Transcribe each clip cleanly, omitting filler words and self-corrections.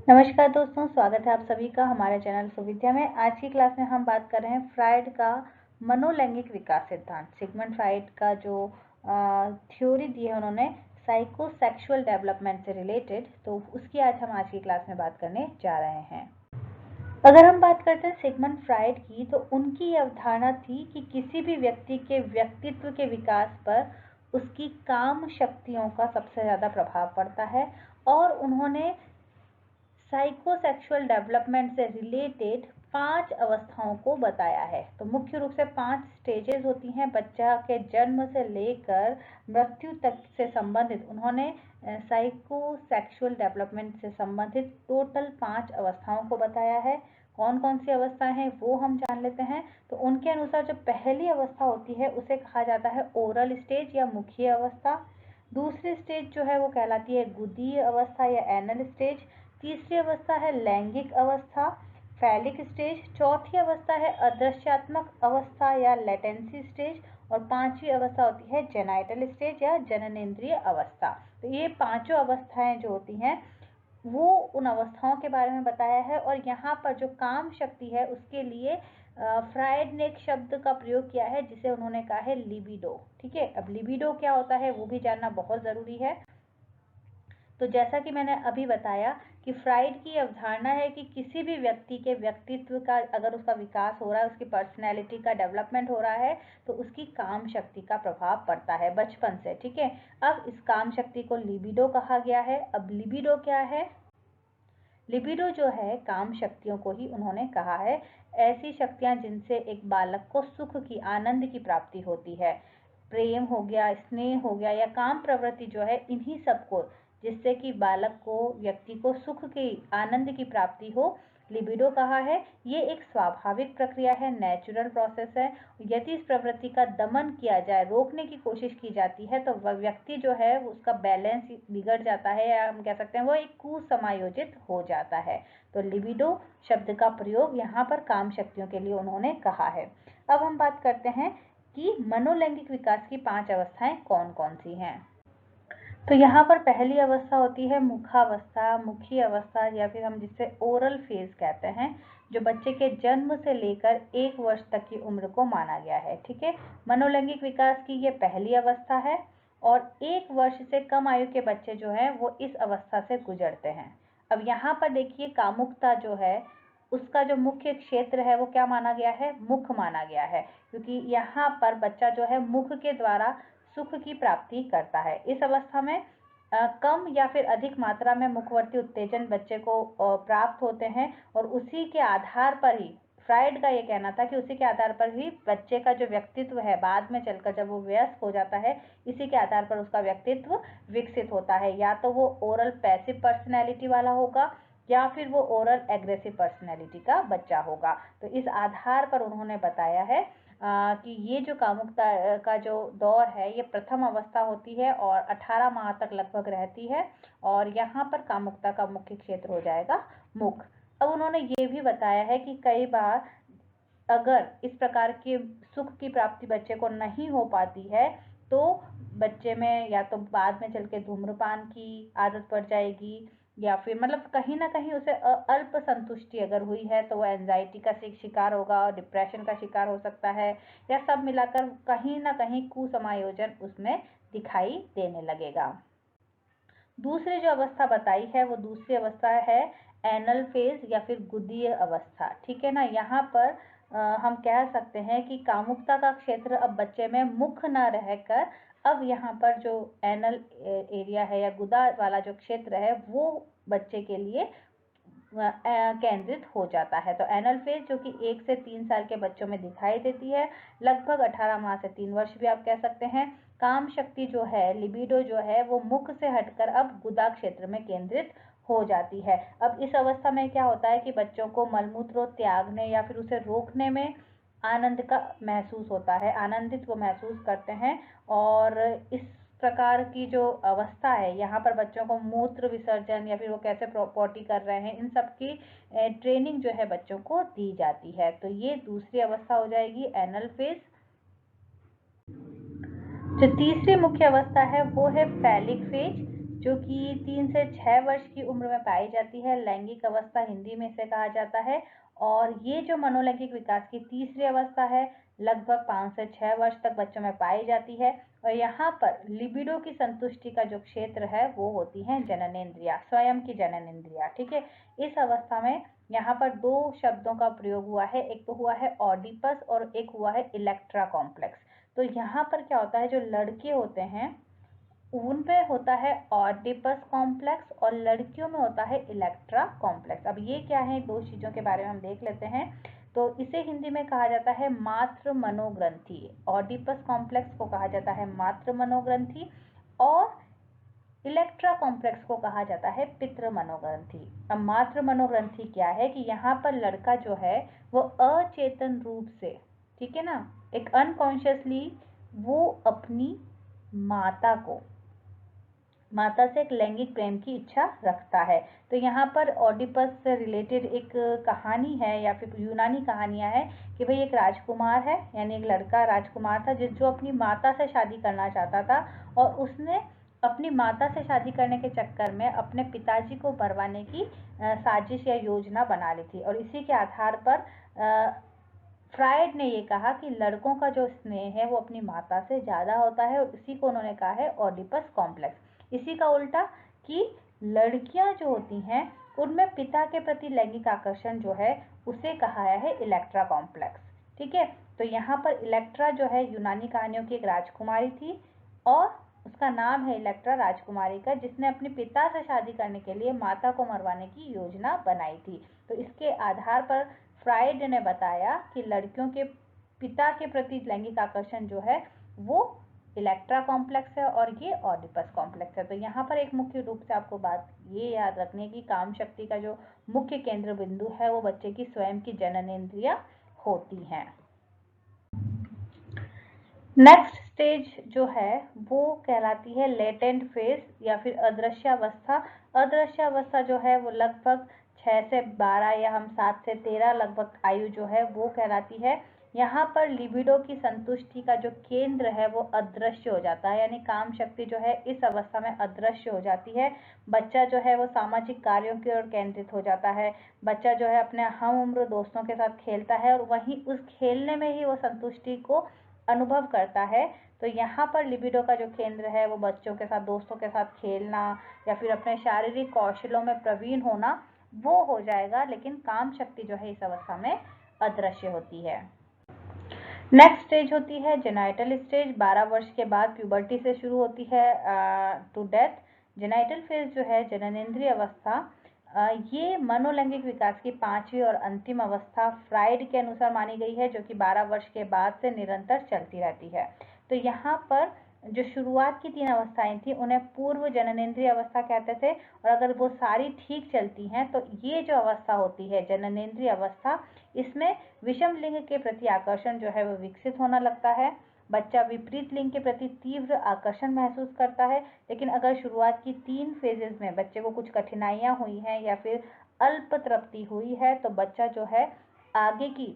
नमस्कार दोस्तों, स्वागत है आप सभी का हमारे चैनल सुविद्या में। आज की क्लास में हम बात कर रहे हैं फ्राइड का मनोलैंगिक विकास सिद्धांत। सिगमंड फ्राइड का जो थ्योरी दी है उन्होंने साइकोसेक्सुअल डेवलपमेंट से रिलेटेड, तो उसकी आज की क्लास में बात करने जा रहे हैं। अगर हम बात करते हैं सिगमंड फ्राइड की, तो उनकी अवधारणा थी कि किसी भी व्यक्ति के व्यक्तित्व के विकास पर उसकी काम शक्तियों का सबसे ज़्यादा प्रभाव पड़ता है और उन्होंने साइकोसेक्सुअल डेवलपमेंट से रिलेटेड 5 अवस्थाओं को बताया है। तो मुख्य रूप से 5 स्टेजेस होती हैं बच्चा के जन्म से लेकर मृत्यु तक से संबंधित। उन्होंने साइकोसेक्सुअल डेवलपमेंट से संबंधित टोटल 5 अवस्थाओं को बताया है। कौन कौन सी अवस्थाएं हैं वो हम जान लेते हैं। तो उनके अनुसार जो पहली अवस्था होती है उसे कहा जाता है ओरल स्टेज या मुखीय अवस्था। दूसरी स्टेज जो है वो कहलाती है गुदीय अवस्था या एनल स्टेज। तीसरी अवस्था है लैंगिक अवस्था, फैलिक स्टेज। चौथी अवस्था है अदृश्यात्मक अवस्था या लेटेंसी स्टेज। और पांचवी अवस्था होती है जेनाइटल स्टेज या जननेंद्रिय अवस्था। तो ये पांचों अवस्थाएं जो होती हैं वो उन अवस्थाओं के बारे में बताया है। और यहाँ पर जो काम शक्ति है उसके लिए फ्राइड ने एक शब्द का प्रयोग किया है जिसे उन्होंने कहा है लिबिडो। ठीक है, अब लिबिडो क्या होता है वो भी जानना बहुत ज़रूरी है। तो जैसा कि मैंने अभी बताया कि फ्राइड की अवधारणा है कि किसी भी व्यक्ति के व्यक्तित्व का अगर उसका विकास हो रहा है, उसकी पर्सनैलिटी का डेवलपमेंट हो रहा है, तो उसकी काम शक्ति का प्रभाव पड़ता है बचपन से। ठीक है, अब इस काम शक्ति को लिबिडो कहा गया है। अब लिबिडो क्या है? लिबिडो जो है काम शक्तियों को ही उन्होंने कहा है, ऐसी शक्तियां जिनसे एक बालक को सुख की, आनंद की प्राप्ति होती है। प्रेम हो गया, स्नेह हो गया या काम प्रवृत्ति जो है, इन्हीं सबको जिससे कि बालक को, व्यक्ति को सुख की, आनंद की प्राप्ति हो, लिबिडो कहा है। ये एक स्वाभाविक प्रक्रिया है, नेचुरल प्रोसेस है। यदि इस प्रवृत्ति का दमन किया जाए, रोकने की कोशिश की जाती है, तो वह व्यक्ति जो है उसका बैलेंस बिगड़ जाता है, या हम कह सकते हैं वो एक कुसमायोजित हो जाता है। तो लिबिडो शब्द का प्रयोग यहाँ पर काम शक्तियों के लिए उन्होंने कहा है। अब हम बात करते हैं कि मनोलैंगिक विकास की 5 अवस्थाएं कौन कौन सी हैं। तो यहाँ पर पहली अवस्था होती है मुखावस्था, मुखी अवस्था, या फिर हम जिसे ओरल फेज कहते हैं, जो बच्चे के जन्म से लेकर 1 वर्ष तक की उम्र को माना गया है। ठीक है, मनोलैंगिक विकास की ये पहली अवस्था है और 1 वर्ष से कम आयु के बच्चे जो हैं वो इस अवस्था से गुजरते हैं। अब यहाँ पर देखिए, कामुकता जो है उसका जो मुख्य क्षेत्र है वो क्या माना गया है? मुख माना गया है, क्योंकि यहाँ पर बच्चा जो है मुख के द्वारा सुख की प्राप्ति करता है। इस अवस्था में कम या फिर अधिक मात्रा में मुखवर्ती उत्तेजन बच्चे को प्राप्त होते हैं, और उसी के आधार पर ही फ्राइड का ये कहना था कि उसी के आधार पर ही बच्चे का जो व्यक्तित्व है बाद में चलकर जब वो वयस्क हो जाता है, इसी के आधार पर उसका व्यक्तित्व विकसित होता है। या तो वो ओरल पैसिव पर्सनैलिटी वाला होगा या फिर वो ओरल एग्रेसिव पर्सनैलिटी का बच्चा होगा। तो इस आधार पर उन्होंने बताया है कि ये जो कामुकता का जो दौर है ये प्रथम अवस्था होती है और 18 माह तक लगभग रहती है, और यहाँ पर कामुकता का मुख्य क्षेत्र हो जाएगा मुख। अब उन्होंने ये भी बताया है कि कई बार अगर इस प्रकार के सुख की प्राप्ति बच्चे को नहीं हो पाती है, तो बच्चे में या तो बाद में चल के धूम्रपान की आदत पड़ जाएगी, या फिर मतलब कहीं ना कहीं उसे अल्प संतुष्टि अगर हुई है तो वो एंजाइटी का शिकार होगा और डिप्रेशन का शिकार हो सकता है, या सब मिलाकर कहीं ना कहीं कुसमायोजन उसमें दिखाई देने लगेगा। दूसरी जो अवस्था बताई है वो दूसरी अवस्था है एनल फेज या फिर गुदीय अवस्था। ठीक है ना, यहाँ पर हम कह सकते हैं कि कामुकता का क्षेत्र अब बच्चे में मुख न रहकर अब यहाँ पर जो एनल एरिया है या गुदा वाला जो क्षेत्र है वो बच्चे के लिए केंद्रित हो जाता है। तो एनल फेज जो कि 1 से 3 साल के बच्चों में दिखाई देती है, लगभग 18 माह से 3 वर्ष भी आप कह सकते हैं। काम शक्ति जो है, लिबिडो जो है, वो मुख से हटकर अब गुदा क्षेत्र में केंद्रित हो जाती है। अब इस अवस्था में क्या होता है कि बच्चों को मलमूत्र त्यागने या फिर उसे रोकने में आनंद का महसूस होता है, आनंदित वो महसूस करते हैं। और इस प्रकार की जो अवस्था है, यहाँ पर बच्चों को मूत्र विसर्जन या फिर वो कैसे पॉटी कर रहे हैं, इन सब की ट्रेनिंग जो है बच्चों को दी जाती है। तो ये दूसरी अवस्था हो जाएगी एनल फेज। जो तीसरी मुख्य अवस्था है वो है फैलिक फेज। जो कि 3 से 6 वर्ष की उम्र में पाई जाती है। लैंगिक अवस्था हिंदी में इसे कहा जाता है। और ये जो मनोलैंगिक विकास की तीसरी अवस्था है, लगभग 5 से 6 वर्ष तक बच्चों में पाई जाती है। और यहाँ पर लिबिडो की संतुष्टि का जो क्षेत्र है वो होती है जननेंद्रिया, स्वयं की जननेंद्रिया। ठीक है, इस अवस्था में यहाँ पर 2 शब्दों का प्रयोग हुआ है, एक तो हुआ है ऑडिपस और एक हुआ है इलेक्ट्रा कॉम्प्लेक्स। तो यहाँ पर क्या होता है, जो लड़के होते हैं उनपे होता है ऑडिपस कॉम्प्लेक्स और लड़कियों में होता है इलेक्ट्रा कॉम्प्लेक्स। अब ये क्या है, 2 चीजों के बारे में हम देख लेते हैं। तो इसे हिंदी में कहा जाता है मातृ मनोग्रंथि। ऑडिपस कॉम्प्लेक्स को कहा जाता है मातृ मनोग्रंथि और इलेक्ट्रा कॉम्प्लेक्स को कहा जाता है पितृ मनोग्रंथि। अब मातृ मनोग्रंथि क्या है कि यहाँ पर लड़का जो है वो अचेतन रूप से, ठीक है ना, एक अनकॉन्शियसली वो अपनी माता से एक लैंगिक प्रेम की इच्छा रखता है। तो यहाँ पर ऑडिपस से रिलेटेड एक कहानी है या फिर यूनानी कहानियां है कि भाई एक राजकुमार है, यानी एक लड़का राजकुमार था जो अपनी माता से शादी करना चाहता था और उसने अपनी माता से शादी करने के चक्कर में अपने पिताजी को मरवाने की साजिश या योजना बना ली थी। और इसी के आधार पर फ्रायड ने ये कहा कि लड़कों का जो स्नेह है वो अपनी माता से ज़्यादा होता है और इसी को उन्होंने कहा है ऑडिपस कॉम्प्लेक्स। इसी का उल्टा कि लड़कियां जो होती हैं उनमें पिता के प्रति लैंगिक आकर्षण जो है उसे कहा है इलेक्ट्रा कॉम्प्लेक्स। ठीक है, तो यहाँ पर इलेक्ट्रा जो है यूनानी कहानियों की एक राजकुमारी थी और उसका नाम है इलेक्ट्रा राजकुमारी का, जिसने अपने पिता से शादी करने के लिए माता को मरवाने की योजना बनाई थी। तो इसके आधार पर फ्रायड ने बताया कि लड़कियों के पिता के प्रति लैंगिक आकर्षण जो है वो इलेक्ट्रा कॉम्प्लेक्स है और ये ऑडिपस कॉम्प्लेक्स है। तो यहाँ पर एक मुख्य रूप से आपको बात ये याद रखने की काम शक्ति का जो मुख्य केंद्र बिंदु है वो बच्चे की स्वयं की जननेंद्रिया होती हैं। नेक्स्ट स्टेज जो है वो कहलाती है लेटेंट फेज या फिर अदृश्य अवस्था। अदृश्य अवस्था जो है वो लगभग 6 से 12 या हम 7 से 13 लगभग आयु जो है वो कहलाती है। यहाँ पर लिबिडो की संतुष्टि का जो केंद्र है वो अदृश्य हो जाता है, यानी काम शक्ति जो है इस अवस्था में अदृश्य हो जाती है। बच्चा जो है वो सामाजिक कार्यों की ओर केंद्रित हो जाता है। बच्चा जो है अपने हम उम्र दोस्तों के साथ खेलता है और वहीं उस खेलने में ही वो संतुष्टि को अनुभव करता है। तो यहाँ पर लिबिडो का जो केंद्र है वो बच्चों के साथ, दोस्तों के साथ खेलना या फिर अपने शारीरिक कौशलों में प्रवीण होना वो हो जाएगा, लेकिन काम शक्ति जो है इस अवस्था में अदृश्य होती है। नेक्स्ट स्टेज होती है जेनाइटल स्टेज। 12 वर्ष के बाद प्यूबर्टी से शुरू होती है टू डेथ। जेनाइटल फेज जो है जननेंद्रिय अवस्था, ये मनोलैंगिक विकास की 5वीं और अंतिम अवस्था फ्रायड के अनुसार मानी गई है, जो कि 12 वर्ष के बाद से निरंतर चलती रहती है। तो यहाँ पर जो शुरुआत की 3 अवस्थाएं थी उन्हें पूर्व जननेंद्रिय अवस्था कहते थे और अगर वो सारी ठीक चलती हैं तो ये जो अवस्था होती है जननेंद्रिय अवस्था, इसमें विषम लिंग के प्रति आकर्षण जो है वो विकसित होना लगता है। बच्चा विपरीत लिंग के प्रति तीव्र आकर्षण महसूस करता है। लेकिन अगर शुरुआत की 3 फेजेस में बच्चे को कुछ कठिनाइयां हुई हैं या फिर अल्प तृप्ति हुई है तो बच्चा जो है आगे की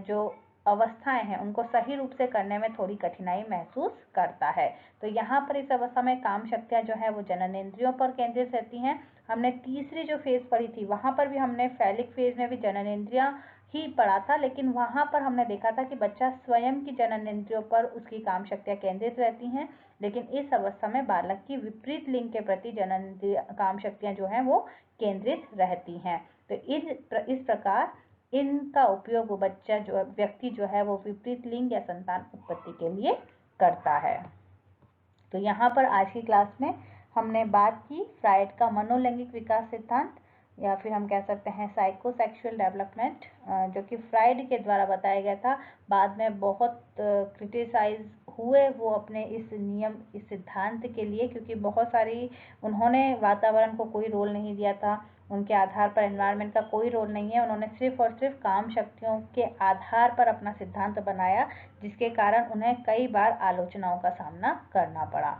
जो अवस्थाएं हैं उनको सही रूप से करने में थोड़ी कठिनाई महसूस करता है। तो यहाँ पर इस अवस्था में काम शक्तियां जो है वो जननेंद्रियों पर केंद्रित रहती हैं। हमने तीसरी जो फेज पढ़ी थी वहां पर भी हमने फैलिक फेज में भी जननेंद्रियां ही पढ़ा था, लेकिन वहां पर हमने देखा था कि बच्चा स्वयं की जननेंद्रियों पर उसकी काम शक्तियां केंद्रित रहती हैं, लेकिन इस अवस्था में बालक की विपरीत लिंग के प्रति जननेंद्रिय काम शक्तियां जो हैं वो केंद्रित रहती हैं। तो इस प्रकार इनका उपयोग वो बच्चा जो व्यक्ति जो है वो विपरीत लिंग या संतान उत्पत्ति के लिए करता है। तो यहाँ पर आज की क्लास में हमने बात की फ्रायड का मनोलैंगिक विकास सिद्धांत या फिर हम कह सकते हैं साइकोसेक्सुअल डेवलपमेंट, जो कि फ्रायड के द्वारा बताया गया था। बाद में बहुत क्रिटिसाइज हुए वो अपने इस सिद्धांत के लिए, क्योंकि बहुत सारी उन्होंने वातावरण को कोई रोल नहीं दिया था, उनके आधार पर एनवायरनमेंट का कोई रोल नहीं है। उन्होंने सिर्फ और सिर्फ काम शक्तियों के आधार पर अपना सिद्धांत बनाया, जिसके कारण उन्हें कई बार आलोचनाओं का सामना करना पड़ा।